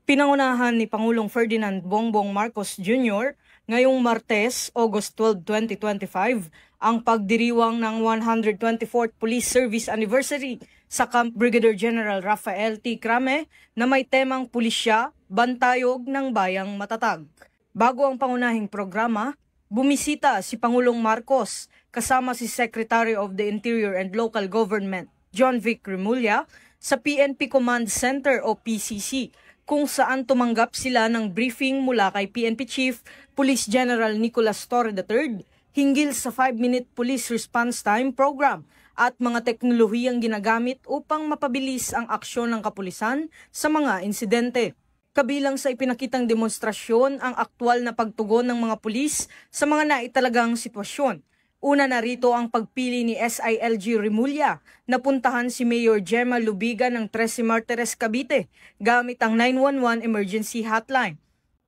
Pinangunahan ni Pangulong Ferdinand Bongbong Marcos Jr. ngayong Martes, August 12, 2025, ang pagdiriwang ng 124th Police Service Anniversary sa Camp Brigadier General Rafael T. Crame na may temang pulisya, bantayog ng bayang matatag. Bago ang pangunahing programa, bumisita si Pangulong Marcos kasama si Secretary of the Interior and Local Government John Vic Remulla sa PNP Command Center o PCC, kung saan tumanggap sila ng briefing mula kay PNP Chief Police General Nicolas Torre III hinggil sa 5-minute police response time program at mga teknolohiyang ginagamit upang mapabilis ang aksyon ng kapulisan sa mga insidente. Kabilang sa ipinakitang demonstrasyon ang aktwal na pagtugon ng mga pulis sa mga naitalagang sitwasyon. Una na rito ang pagpili ni SILG Remulla na puntahan si Mayor Gemma Lubiga ng 13 Martires, Cavite gamit ang 911 emergency hotline.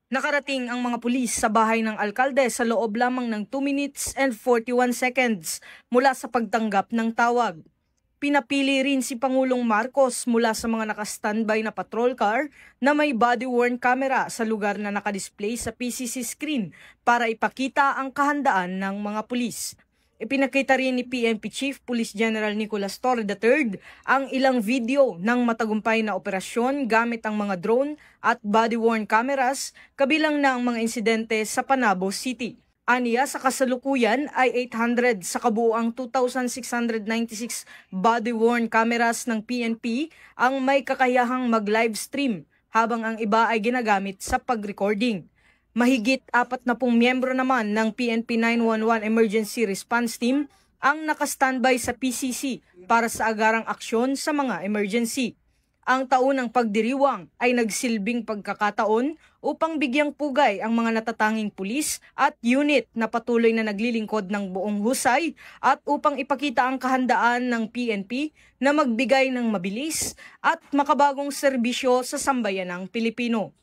Nakarating ang mga pulis sa bahay ng alkalde sa loob lamang ng 2 minutes and 41 seconds mula sa pagtanggap ng tawag. Pinapili rin si Pangulong Marcos mula sa mga nakastandby na patrol car na may body-worn camera sa lugar na nakadisplay sa PCC screen para ipakita ang kahandaan ng mga pulis. Ipinakita rin ni PNP Chief Police General Nicolas Torre III ang ilang video ng matagumpay na operasyon gamit ang mga drone at body-worn cameras, kabilang na ang mga insidente sa Panabo City. Aniya, sa kasalukuyan ay 800 sa kabuuang 2,696 body-worn cameras ng PNP ang may kakayahang mag-live stream, habang ang iba ay ginagamit sa pag-recording. Mahigit 40 miyembro naman ng PNP 911 Emergency Response Team ang nakastandby sa PCC para sa agarang aksyon sa mga emergency. Ang taunang pagdiriwang ay nagsilbing pagkakataon upang bigyang pugay ang mga natatanging pulis at unit na patuloy na naglilingkod ng buong husay at upang ipakita ang kahandaan ng PNP na magbigay ng mabilis at makabagong serbisyo sa sambayanang Pilipino.